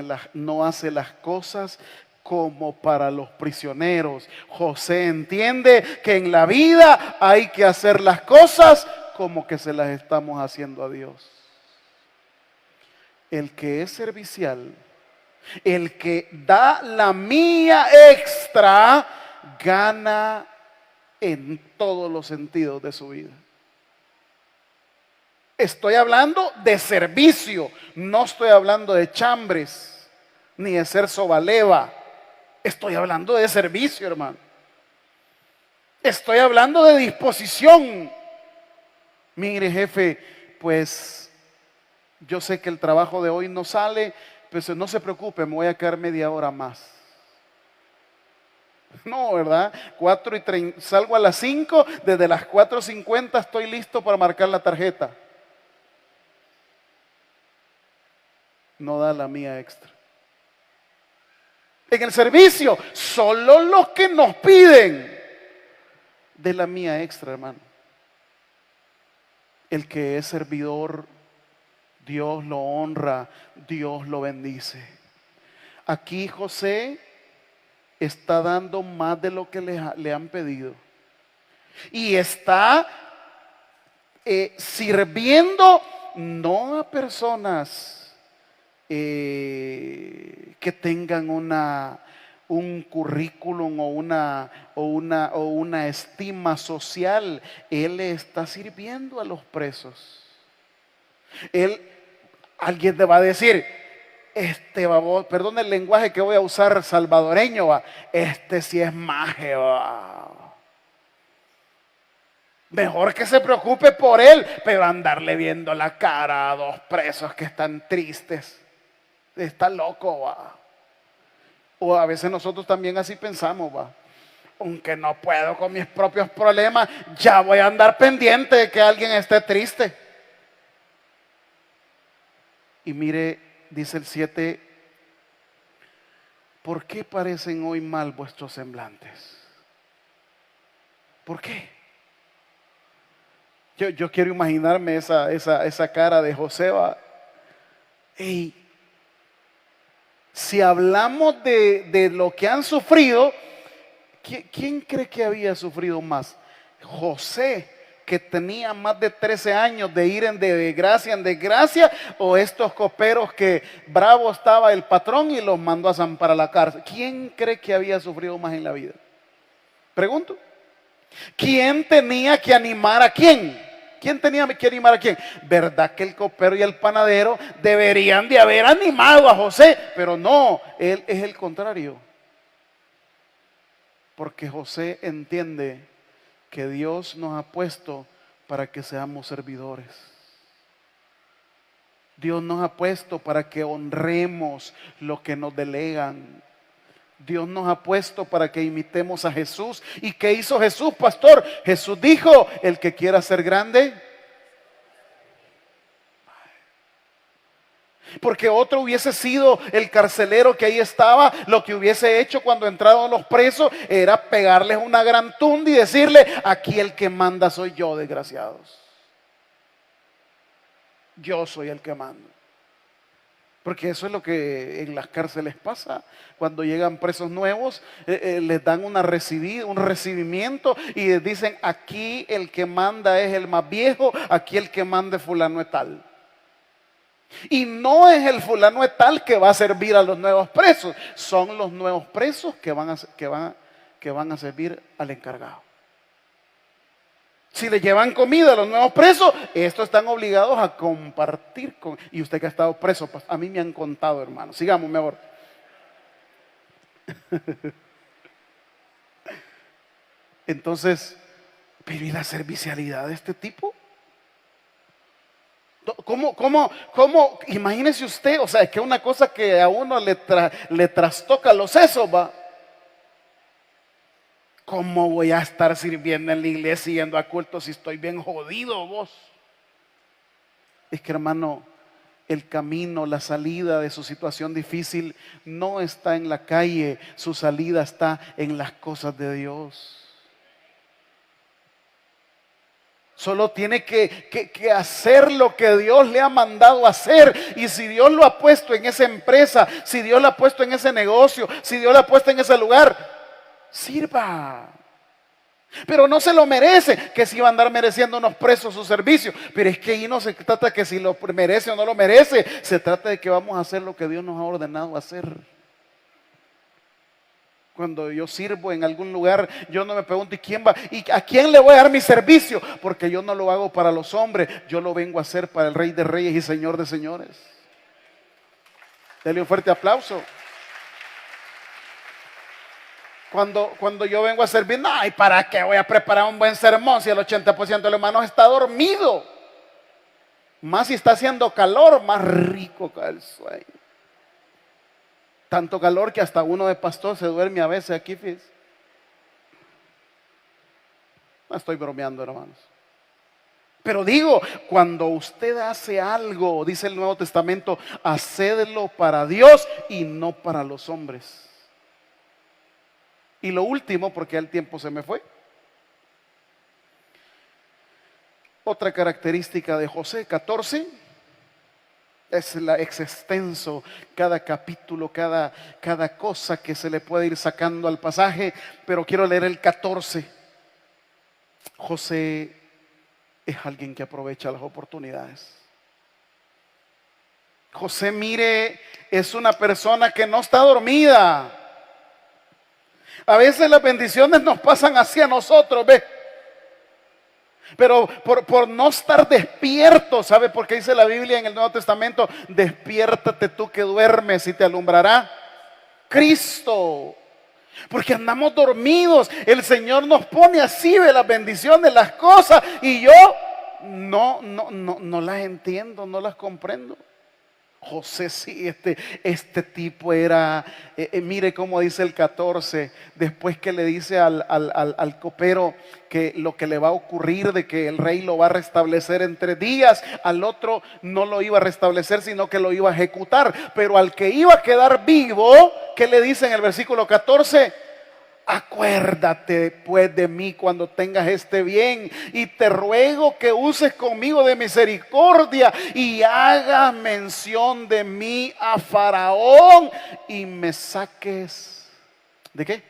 las cosas como para los prisioneros. José entiende que en la vida hay que hacer las cosas como que se las estamos haciendo a Dios. El que es servicial, el que da la milla extra, gana en todos los sentidos de su vida. Estoy hablando de servicio, no estoy hablando de chambres, ni de ser sobaleva. Estoy hablando de servicio, hermano. Estoy hablando de disposición. Mire, jefe, pues yo sé que el trabajo de hoy no sale, pues no se preocupe, me voy a quedar media hora más. No, ¿verdad? 4:30, salgo a las 5, desde las 4:50 estoy listo para marcar la tarjeta. No da la mía extra. En el servicio, solo los que nos piden de la mía extra, hermano. El que es servidor, Dios lo honra, Dios lo bendice. Aquí José está dando más de lo que le han pedido. Y está sirviendo no a personas que tengan un currículum o una estima social. Él le está sirviendo a los presos. Alguien le va a decir: perdón el lenguaje que voy a usar salvadoreño, va, sí es maje, va. Mejor que se preocupe por él, pero andarle viendo la cara a dos presos que están tristes, está loco, va. O a veces nosotros también así pensamos, va. Aunque no puedo con mis propios problemas, ya voy a andar pendiente de que alguien esté triste. Y mire, dice el 7, ¿por qué parecen hoy mal vuestros semblantes? ¿Por qué? Yo quiero imaginarme esa cara de José. Hey, si hablamos de lo que han sufrido, ¿quién cree que había sufrido más? José, que tenía más de 13 años de ir de desgracia en desgracia, o estos coperos que bravo estaba el patrón y los mandó a zampar a la cárcel. ¿Quién cree que había sufrido más en la vida? Pregunto. ¿Quién tenía que animar a quién? ¿Quién tenía que animar a quién? ¿Verdad que el copero y el panadero deberían de haber animado a José? Pero no, él es el contrario. Porque José entiende que Dios nos ha puesto para que seamos servidores. Dios nos ha puesto para que honremos lo que nos delegan. Dios nos ha puesto para que imitemos a Jesús. ¿Y qué hizo Jesús, pastor? Jesús dijo, el que quiera ser grande. Porque otro hubiese sido el carcelero que ahí estaba. Lo que hubiese hecho cuando entraron los presos era pegarles una gran tunda y decirle, aquí el que manda soy yo, desgraciados. Yo soy el que mando. Porque eso es lo que en las cárceles pasa. Cuando llegan presos nuevos, les dan un recibimiento y les dicen, aquí el que manda es el más viejo, aquí el que manda es fulano de tal. Y no es el fulano de tal que va a servir a los nuevos presos, son los nuevos presos que van a servir al encargado. Si le llevan comida a los nuevos presos, estos están obligados a compartir con... Y usted que ha estado preso, pues, a mí me han contado, hermano. Sigamos mejor. Entonces, pero ¿y la servicialidad de este tipo? ¿Cómo? Imagínese usted, o sea, es que una cosa que a uno le trastoca los sesos, va. ¿Cómo voy a estar sirviendo en la iglesia y yendo a culto si estoy bien jodido, vos? Es que, hermano, el camino, la salida de su situación difícil no está en la calle, su salida está en las cosas de Dios. Solo tiene que hacer lo que Dios le ha mandado hacer. Y si Dios lo ha puesto en esa empresa, si Dios lo ha puesto en ese negocio, si Dios lo ha puesto en ese lugar, sirva. Pero no se lo merece, que si va a andar mereciendo unos presos su servicio. Pero es que ahí no se trata que si lo merece o no lo merece, se trata de que vamos a hacer lo que Dios nos ha ordenado hacer. Cuando yo sirvo en algún lugar, yo no me pregunto ¿y quién va? ¿Y a quién le voy a dar mi servicio? Porque yo no lo hago para los hombres, yo lo vengo a hacer para el Rey de Reyes y Señor de Señores. Dele un fuerte aplauso. Cuando yo vengo a servir, no, ¿y para qué voy a preparar un buen sermón si el 80% de los hermanos está dormido? Más si está haciendo calor, más rico cae el sueño. Tanto calor que hasta uno de pastor se duerme a veces aquí, fíjense. No estoy bromeando, hermanos. Pero digo, cuando usted hace algo, dice el Nuevo Testamento, hacedlo para Dios y no para los hombres. Y lo último, porque el tiempo se me fue. Otra característica de José 14 es la extenso, cada capítulo, cada cosa que se le puede ir sacando al pasaje, pero quiero leer el 14. José es alguien que aprovecha las oportunidades. José, mire, es una persona que no está dormida. A veces las bendiciones nos pasan así a nosotros, ¿ve? Pero por no estar despierto, ¿sabe por qué dice la Biblia en el Nuevo Testamento? Despiértate tú que duermes y te alumbrará Cristo. Porque andamos dormidos. El Señor nos pone así, ve las bendiciones, las cosas, y yo no las entiendo, no las comprendo. José, sí, este tipo era, mire cómo dice el 14, después que le dice al copero que lo que le va a ocurrir, de que el rey lo va a restablecer en 3 días, al otro no lo iba a restablecer, sino que lo iba a ejecutar, pero al que iba a quedar vivo, ¿qué le dice en el versículo 14? Acuérdate pues de mí cuando tengas este bien, y te ruego que uses conmigo de misericordia y hagas mención de mí a Faraón y me saques. ¿De qué?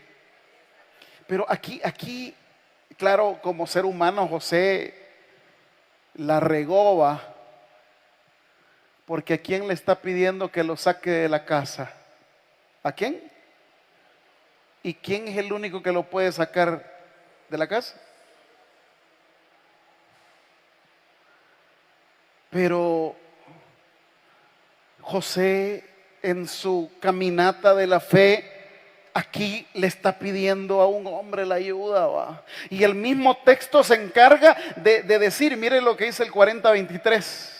Pero aquí, claro, como ser humano, José la regó, va, porque ¿a quién le está pidiendo que lo saque de la casa? ¿A quién? ¿Y quién es el único que lo puede sacar de la casa? Pero José, en su caminata de la fe, aquí le está pidiendo a un hombre la ayuda, ¿va? Y el mismo texto se encarga de decir, mire lo que dice el 40:23.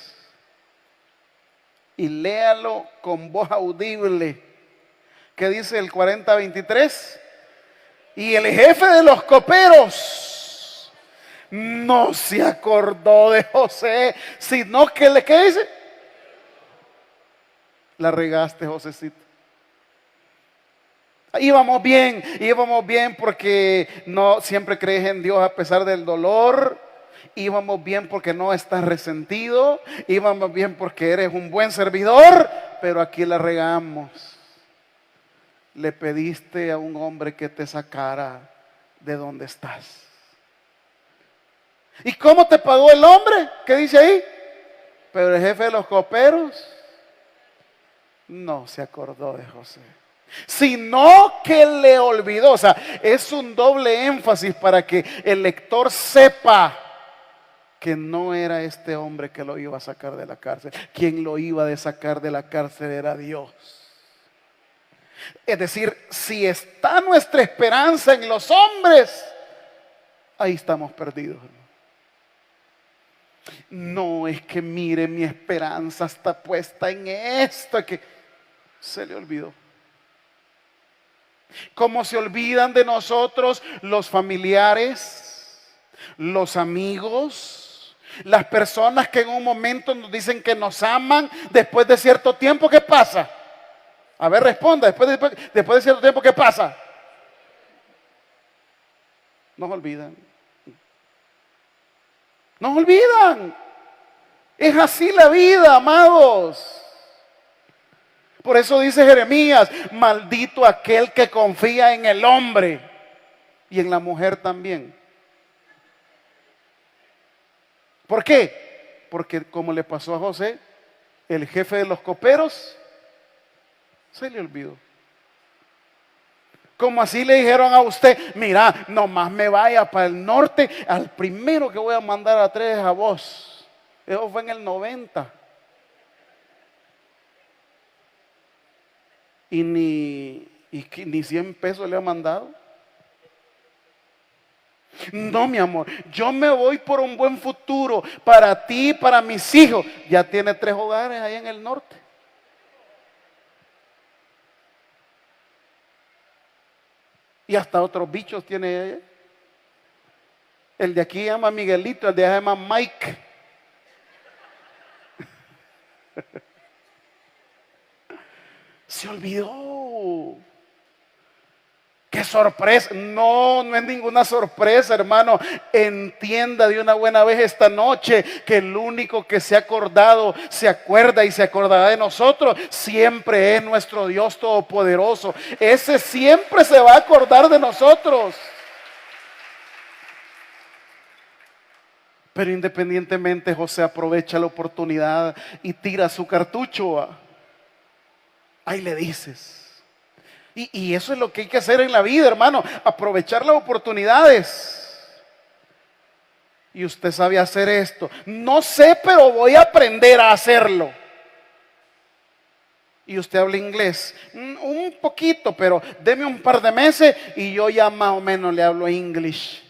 Y léalo con voz audible. ¿Qué dice el 40:23? Y el jefe de los coperos no se acordó de José, sino que ¿qué dice? La regaste, Josecito. Íbamos bien porque no siempre crees en Dios a pesar del dolor. Íbamos bien porque no estás resentido. Íbamos bien porque eres un buen servidor. Pero aquí la regamos. Le pediste a un hombre que te sacara de donde estás. ¿Y cómo te pagó el hombre? ¿Qué dice ahí? Pero el jefe de los coperos no se acordó de José, sino que le olvidó. O sea, es un doble énfasis para que el lector sepa que no era este hombre que lo iba a sacar de la cárcel. Quien lo iba a sacar de la cárcel era Dios. Es decir, si está nuestra esperanza en los hombres, ahí estamos perdidos. No es que mire, mi esperanza está puesta en esto, que se le olvidó. Como se olvidan de nosotros los familiares, los amigos, las personas que en un momento nos dicen que nos aman, después de cierto tiempo, ¿qué pasa? A ver, responda, después de cierto tiempo, ¿qué pasa? Nos olvidan. Nos olvidan. Es así la vida, amados. Por eso dice Jeremías, maldito aquel que confía en el hombre y en la mujer también. ¿Por qué? Porque como le pasó a José, el jefe de los coperos se le olvidó. Como así le dijeron a usted, mira, nomás me vaya para el norte, al primero que voy a mandar a tres es a vos. Eso fue en el 90. Y ni 100 pesos le ha mandado. No, mi amor, yo me voy por un buen futuro para ti y para mis hijos. Ya tiene 3 hogares ahí en el norte. Y hasta otros bichos tiene ella. El de aquí se llama Miguelito, el de allá se llama Mike. Se olvidó. ¡Qué sorpresa! No, no es ninguna sorpresa, hermano. Entienda de una buena vez esta noche que el único que se ha acordado, se acuerda y se acordará de nosotros, siempre es nuestro Dios Todopoderoso. Ese siempre se va a acordar de nosotros. Pero independientemente, José aprovecha la oportunidad y tira su cartucho. Ahí le dices. Y eso es lo que hay que hacer en la vida, hermano. Aprovechar las oportunidades. Y usted sabe hacer esto. No sé, pero voy a aprender a hacerlo. Y usted habla inglés. Un poquito, pero deme un par de meses y yo ya más o menos le hablo inglés.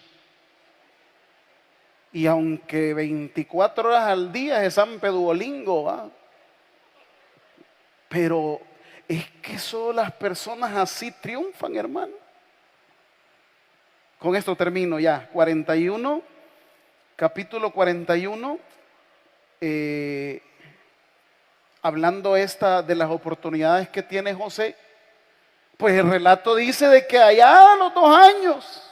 Y aunque 24 horas al día es San Duolingo, ¿va? Pero es que solo las personas así triunfan, hermano. Con esto termino ya. 41, capítulo 41, hablando de las oportunidades que tiene José. Pues el relato dice de que allá a los 2 años,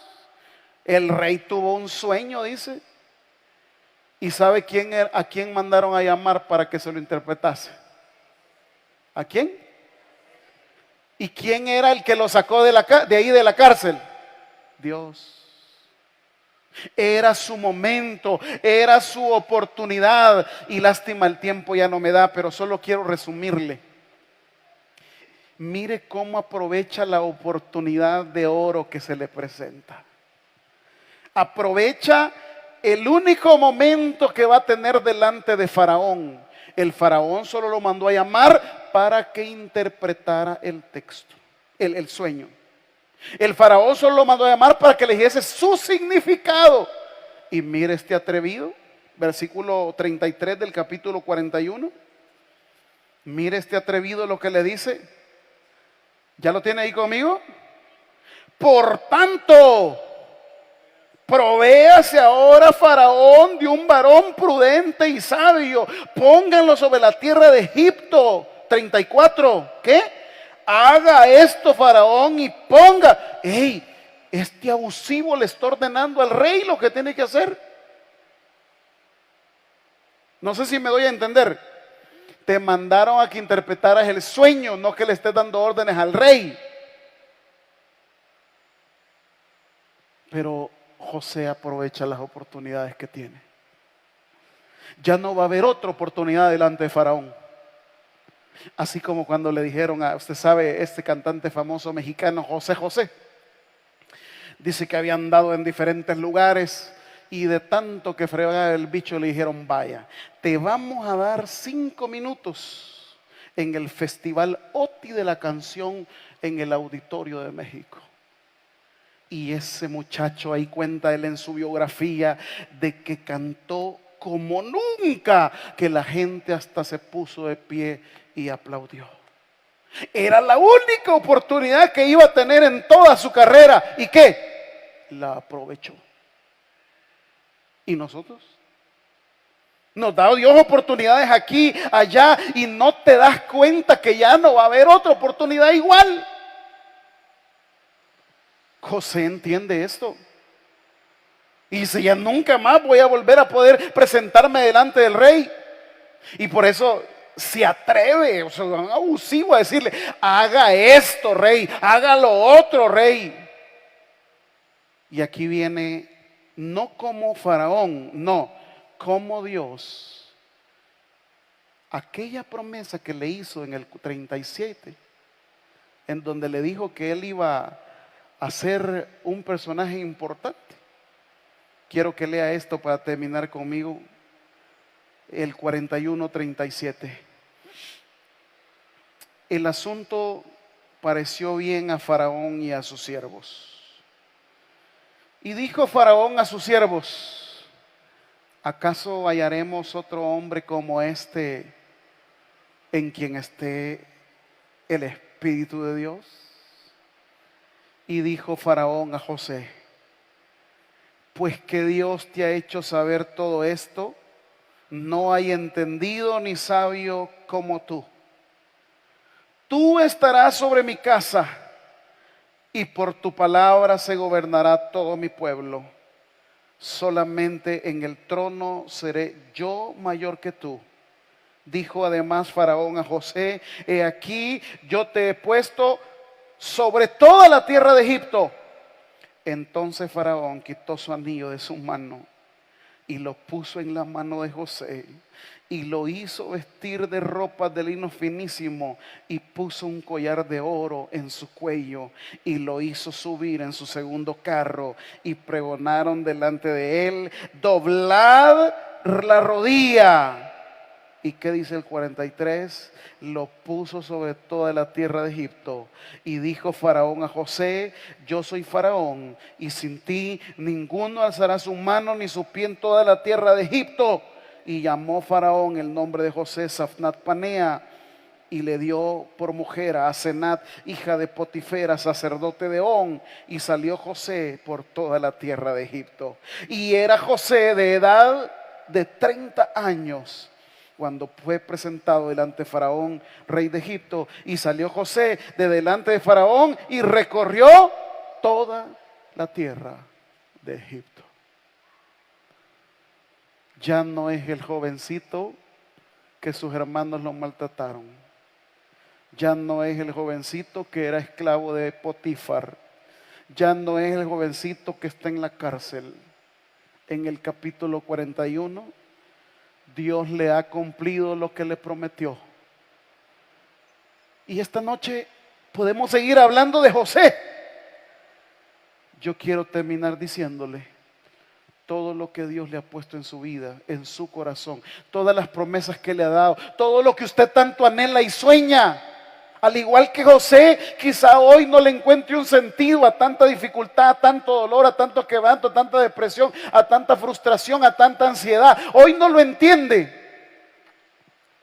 el rey tuvo un sueño, dice. ¿Y sabe a quién mandaron a llamar para que se lo interpretase? ¿A quién? ¿Y quién era el que lo sacó de ahí de la cárcel? Dios. Era su momento, era su oportunidad. Y lástima, el tiempo ya no me da, pero solo quiero resumirle. Mire cómo aprovecha la oportunidad de oro que se le presenta. Aprovecha el único momento que va a tener delante de Faraón. El Faraón solo lo mandó a llamar para que interpretara el texto, el sueño. El faraón solo lo mandó a llamar para que le dijese su significado. Y mire este atrevido, versículo 33 del capítulo 41. Mire este atrevido lo que le dice. ¿Ya lo tiene ahí conmigo? Por tanto, provéase ahora Faraón de un varón prudente y sabio. Pónganlo sobre la tierra de Egipto. 34. ¿Qué? Haga esto Faraón y ponga. ¡Ey! Este abusivo le está ordenando al rey lo que tiene que hacer. No sé si me doy a entender. Te mandaron a que interpretaras el sueño, no que le estés dando órdenes al rey. Pero José aprovecha las oportunidades que tiene. Ya no va a haber otra oportunidad delante de Faraón. Así como cuando le dijeron a, usted sabe, este cantante famoso mexicano, José José. Dice que había andado en diferentes lugares y de tanto que fregaba el bicho le dijeron, vaya, te vamos a dar 5 minutos en el Festival OTI de la Canción en el Auditorio de México. Y ese muchacho, ahí cuenta él en su biografía, de que cantó como nunca, que la gente hasta se puso de pie y aplaudió. Era la única oportunidad que iba a tener en toda su carrera. ¿Y qué? La aprovechó. ¿Y nosotros? Nos da Dios oportunidades aquí, allá, y no te das cuenta que ya no va a haber otra oportunidad igual. José entiende esto. Y dice, ya nunca más voy a volver a poder presentarme delante del rey. Y por eso se atreve, o sea, un abusivo a decirle, haga esto, rey, haga lo otro, rey. Y aquí viene, no como Faraón, no, como Dios. Aquella promesa que le hizo en el 37, en donde le dijo que él iba a ser un personaje importante. Quiero que lea esto para terminar conmigo. El 41:37. El asunto pareció bien a Faraón y a sus siervos. Y dijo Faraón a sus siervos, ¿acaso hallaremos otro hombre como este en quien esté el Espíritu de Dios? Y dijo Faraón a José, pues que Dios te ha hecho saber todo esto, no hay entendido ni sabio como tú. Tú estarás sobre mi casa y por tu palabra se gobernará todo mi pueblo. Solamente en el trono seré yo mayor que tú. Dijo además Faraón a José, he aquí yo te he puesto sobre toda la tierra de Egipto. Entonces Faraón quitó su anillo de su mano y lo puso en la mano de José y lo hizo vestir de ropas de lino finísimo y puso un collar de oro en su cuello y lo hizo subir en su segundo carro y pregonaron delante de él, doblad la rodilla. ¿Y qué dice el 43? Lo puso sobre toda la tierra de Egipto. Y dijo Faraón a José, yo soy Faraón, y sin ti ninguno alzará su mano ni su pie en toda la tierra de Egipto. Y llamó Faraón el nombre de José Safnat Panea, y le dio por mujer a Asenat, hija de Potifera, sacerdote de On. Y salió José por toda la tierra de Egipto. Y era José de edad de 30 años cuando fue presentado delante de Faraón, rey de Egipto. Y salió José de delante de Faraón y recorrió toda la tierra de Egipto. Ya no es el jovencito que sus hermanos lo maltrataron. Ya no es el jovencito que era esclavo de Potifar. Ya no es el jovencito que está en la cárcel. En el capítulo 41, Dios le ha cumplido lo que le prometió. Y esta noche podemos seguir hablando de José. Yo quiero terminar diciéndole todo lo que Dios le ha puesto en su vida, en su corazón, todas las promesas que le ha dado, todo lo que usted tanto anhela y sueña. Al igual que José, quizá hoy no le encuentre un sentido a tanta dificultad, a tanto dolor, a tanto quebranto, a tanta depresión, a tanta frustración, a tanta ansiedad. Hoy no lo entiende.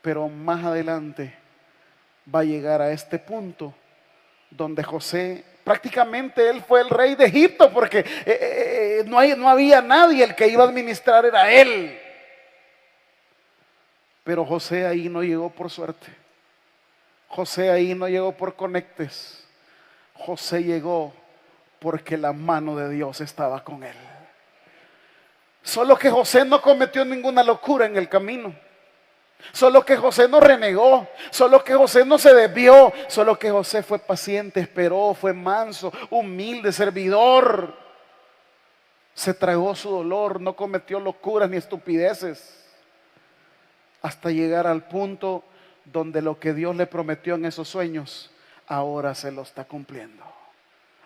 Pero más adelante va a llegar a este punto donde José, prácticamente él fue el rey de Egipto, porque no había nadie, el que iba a administrar era él. Pero José ahí no llegó por suerte. José ahí no llegó por conectes. José llegó porque la mano de Dios estaba con él. Solo que José no cometió ninguna locura en el camino. Solo que José no renegó, solo que José no se desvió, solo que José fue paciente, esperó, fue manso, humilde, servidor. Se tragó su dolor, no cometió locuras ni estupideces, hasta llegar al punto donde lo que Dios le prometió en esos sueños, ahora se lo está cumpliendo.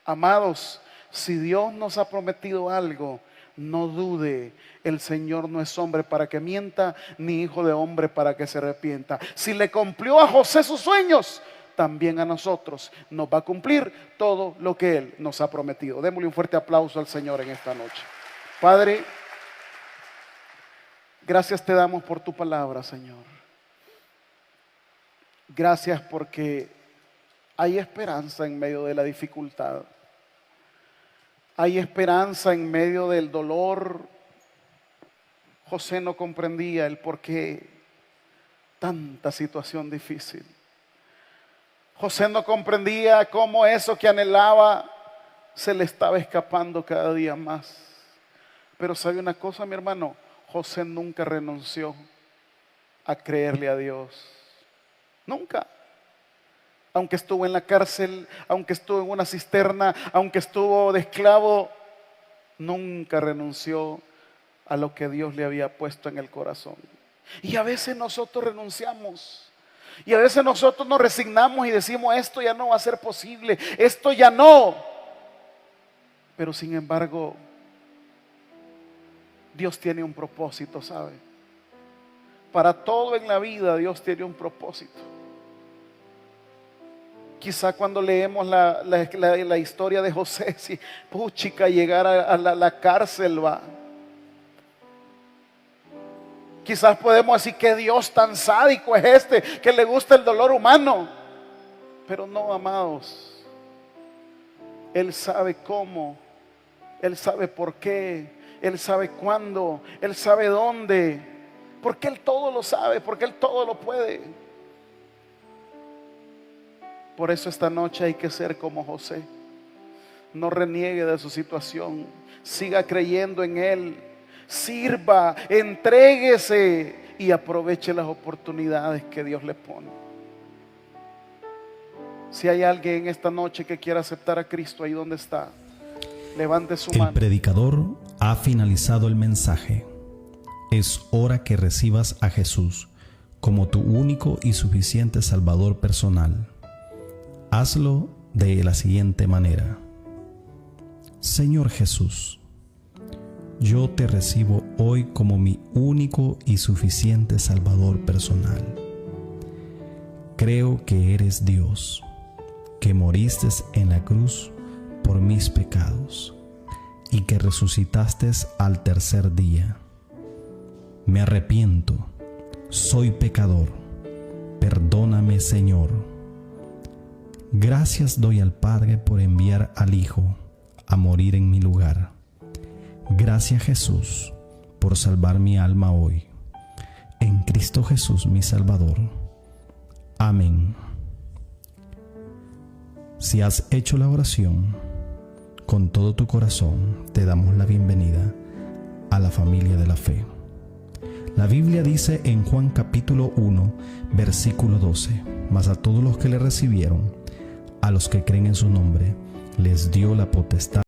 Amados, si Dios nos ha prometido algo, no dude, el Señor no es hombre para que mienta, ni hijo de hombre para que se arrepienta. Si le cumplió a José sus sueños, también a nosotros nos va a cumplir todo lo que Él nos ha prometido. Démosle un fuerte aplauso al Señor en esta noche. Padre, gracias te damos por tu palabra, Señor. Gracias porque hay esperanza en medio de la dificultad. Hay esperanza en medio del dolor. José no comprendía el por qué tanta situación difícil. José no comprendía cómo eso que anhelaba se le estaba escapando cada día más. Pero ¿sabe una cosa, mi hermano? José nunca renunció a creerle a Dios. Nunca. Aunque estuvo en la cárcel, aunque estuvo en una cisterna, aunque estuvo de esclavo, nunca renunció a lo que Dios le había puesto en el corazón. Y a veces nosotros renunciamos, y a veces nosotros nos resignamos y decimos: esto ya no va a ser posible, esto ya no. Pero sin embargo, Dios tiene un propósito, ¿sabe? Para todo en la vida Dios tiene un propósito. Quizá cuando leemos la historia de José, si puchica, llegar a la cárcel va. Quizás podemos decir: que Dios tan sádico es este, que le gusta el dolor humano. Pero no, amados. Él sabe cómo, Él sabe por qué, Él sabe cuándo, Él sabe dónde. Porque Él todo lo sabe, porque Él todo lo puede. Por eso esta noche hay que ser como José. No reniegue de su situación. Siga creyendo en Él. Sirva, entréguese y aproveche las oportunidades que Dios le pone. Si hay alguien en esta noche que quiera aceptar a Cristo, ahí donde está, levante su mano. El predicador ha finalizado el mensaje. Es hora que recibas a Jesús como tu único y suficiente Salvador personal. Hazlo de la siguiente manera: Señor Jesús, yo te recibo hoy como mi único y suficiente Salvador personal. Creo que eres Dios, que moriste en la cruz por mis pecados y que resucitaste al tercer día. Me arrepiento, soy pecador, perdóname, Señor. Gracias doy al Padre por enviar al Hijo a morir en mi lugar. Gracias, Jesús, por salvar mi alma hoy. En Cristo Jesús, mi Salvador. Amén. Si has hecho la oración con todo tu corazón, te damos la bienvenida a la familia de la fe. La Biblia dice en Juan capítulo 1, versículo 12: mas a todos los que le recibieron, a los que creen en su nombre, les dio la potestad